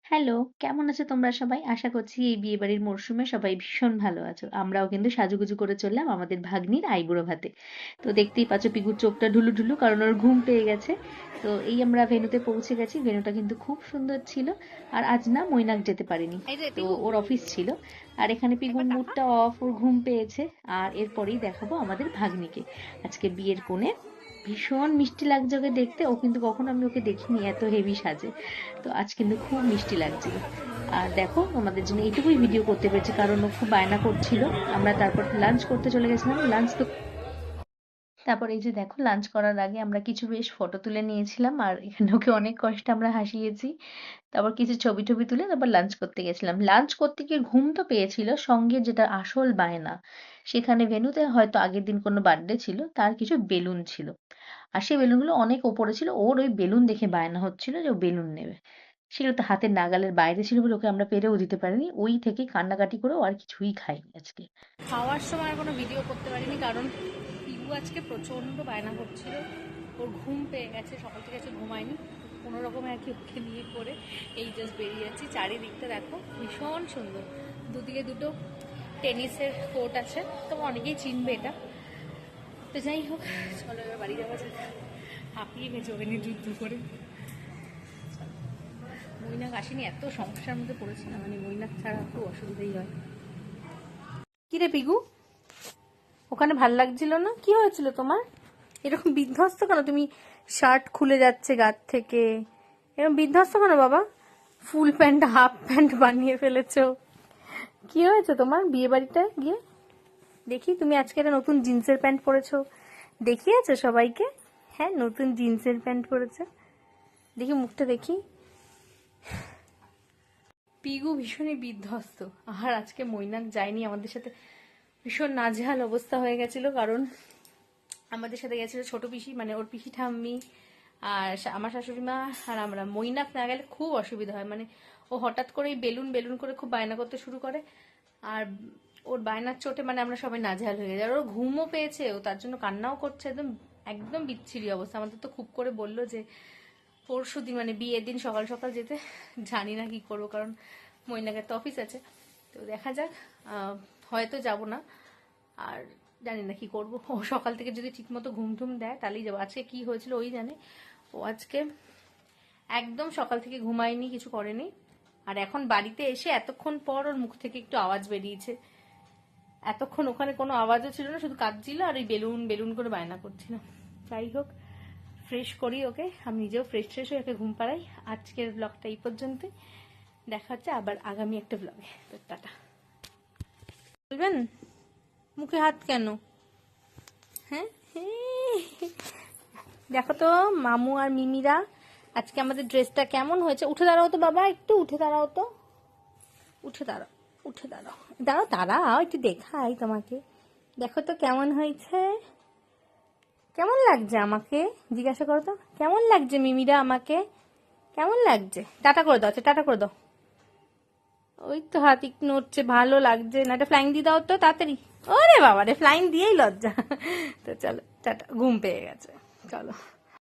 Hello, কেমন আছো তোমরা সবাই? আশা করছি এই বিয়েবাড়ির মরশুমে সবাই ভীষণ ভালো আছো। আমরাও কিন্তু সাজুগুজু করে চললাম আমাদের ভাগ্নির আইবুড়ো ভাতে। তো দেখতেই পাচ্ছ পিকুর চোখটা ঢুলু কারণ ওর ঘুম পেয়ে গেছে। তো এই আমরা ভেন্যুতে পৌঁছে গেছি। ভেন্যুটা কিন্তু খুব সুন্দর ছিল। আর আজ না মৈনাক যেতে পারেনি। তো ওর অফিস ছিল। আর এখানে পিকুর মুডটা অফ, ওর ঘুম পেয়েছে। আর এরপরেই দেখাবো আমাদের ভাগ্নিকে। আজকে বিয়ের কোণে ভীষণ মিষ্টি লাগছে ওকে দেখতে। ও কিন্তু কখনো আমি ওকে দেখিনি এত হেভি সাজে। তো আজ কিন্তু খুব মিষ্টি লাগছিল। আর দেখো আমাদের জন্য এইটুকুই ভিডিও করতে পেরেছি কারণ ও খুব বায়না করছিল। আমরা তারপর লাঞ্চ করতে চলে গেছিলাম। লাঞ্চ তো তারপর এই যে দেখো লাঞ্চ করার আগে আমরা কিছু বেশ ফটো তুলে নিয়েছিলাম আর এখানে ওকে অনেক কষ্টে আমরা হাসিয়েছি। তারপর কিছু ছবি টবি তুলে তারপর লাঞ্চ করতে গেছিলাম। লাঞ্চ করতে গিয়ে ঘুম তো পেয়েছিল, সঙ্গে যেটা আসল বায়না, সেখানে ভেন্যুতে হয়তো আগের দিন কোনো বার্থডে ছিল, তার কিছু বেলুন ছিল। আর সেই বেলুনগুলো অনেক ওপরে ছিল। ওর ওই বেলুন দেখে বায়না হচ্ছিল যে ও বেলুন নেবে। সেগুলো তো হাতের নাগালের বাইরে ছিল বলে ওকে আমরা পেরেও দিতে পারিনি। ওই থেকে কান্নাকাটি করেও আর কিছুই খাইনি আজকে। খাওয়ার সময় আর কোনো ভিডিও করতে পারিনি কারণ পিবু আজকে প্রচণ্ড বায়না করছিল। ওর ঘুম পেয়ে গেছে, সকাল থেকে আজকে ঘুমায়নি। কোনো রকমে আর কি ওকে নিয়ে করে এই জাস্ট বেরিয়ে যাচ্ছি। চারিদিকটা দেখো ভীষণ সুন্দর, দুদিকে দুটো টেনিসের কোর্ট আছে, তো অনেকেই চিনবে এটা। তো যাই হোক, চলো এবার বাড়ি যাওয়া যাক। হাঁপিয়ে গেছে ওকে নিয়ে যুদ্ধ করে। মৈনাক আসেনি, এত সমস্যার মধ্যে পড়েছি না, মানে মৈনাক ছাড়া খুব অসুবিধাই হয়। কিরে পিগু, ওখানে ভাল লাগছিল না? কি হয়েছিল তোমার? এরকম বিধ্বস্ত কেন তুমি? শার্ট খুলে যাচ্ছে গাত থেকে, এরকম বিধ্বস্ত কেন বাবা? ফুল প্যান্ট হাফ প্যান্ট বানিয়ে ফেলেছো। কি হয়েছে তোমার বিয়ে বাড়িতে গিয়ে? দেখি তুমি আজকে একটা নতুন জিন্সের প্যান্ট পরেছো, দেখিয়েছো সবাইকে? হ্যাঁ, নতুন জিন্সের প্যান্ট পরেছো, দেখি মুখটা দেখি। পিগু ভীষণই বিধ্বস্ত। আর আজকে মৈনাক যায়নি আমাদের সাথে, ভীষণ নাজেহাল অবস্থা হয়ে গেছিল কারণ আমাদের সাথে গেছিল ছোট পিসি, মানে ওর পিসি ঠাম্মি আর আমার শাশুড়ি মা আর আমরা। মৈনাক না গেলে খুব অসুবিধা হয়, মানে ও হঠাৎ করেই বেলুন বেলুন করে খুব বায়না করতে শুরু করে। আর ওর বায়নার চোটে মানে আমরা সবাই নাজেহাল হয়ে যায়। আর ওর ঘুমও পেয়েছে, ও তার জন্য কান্নাও করছে, একদম একদম বিচ্ছিরি অবস্থা। আমাদের তো খুব করে বললো যে পরশু দিন মানে বিয়ের দিন সকাল সকাল যেতে, জানি না কি করবো কারণ মৈনাকের তো অফিস আছে। তো দেখা যাক, হয়তো যাব না, আর জানি না কি করবো। ও সকাল থেকে যদি ঠিকমতো ঘুম টুম দেয় তাহলেই যাবো। আজকে কি হয়েছিল ওই জানে। ও আজকে একদম সকাল থেকে ঘুমায়নি, কিছু করেনি। আর এখন বাড়িতে এসে এতক্ষণ পর ওর মুখ থেকে একটু আওয়াজ বেরিয়েছে। এতক্ষণ ওখানে কোনো আওয়াজও ছিল না, শুধু কাঁদছিল আর এই বেলুন বেলুন করে বায়না করছিল। যাই হোক, ফ্রেশ করি ওকে, আমি নিজেও ফ্রেশ ফ্রেশ হয়ে ওকে ঘুম পাড়াই। আজকের ব্লগটা এই পর্যন্তই, দেখা হচ্ছে আবার আগামী একটা ব্লগে। তো টাটা। বলবেন মুখে হাত কেন? হ্যাঁ, দেখো তো মামু আর মিমিরা আজকে আমাদের ড্রেসটা কেমন হয়েছে। উঠে দাঁড়াও তো বাবা, একটু উঠে দাঁড়াও তো, উঠে দাঁড়াও, উঠে দাঁড়াও, দাঁড়াও দাঁড়াও, একটু দেখাই তোমাকে। দেখো তো কেমন হয়েছে, কেমন লাগছে আমাকে? জিজ্ঞাসা করো তো কেমন লাগছে মিমিরা আমাকে, কেমন লাগছে? টাটা করে দাও, আচ্ছা টাটা করে দাও। ওই তো হাত একটু নড়ছে, ভালো লাগছে না? একটা ফ্লাইং দিয়ে দাও তো তাড়াতাড়ি। ওরে বাবা রে, ফ্লাইং দিয়েই লজ্জা। তো চলো টাটা, ঘুম পেয়ে গেছে, চলো।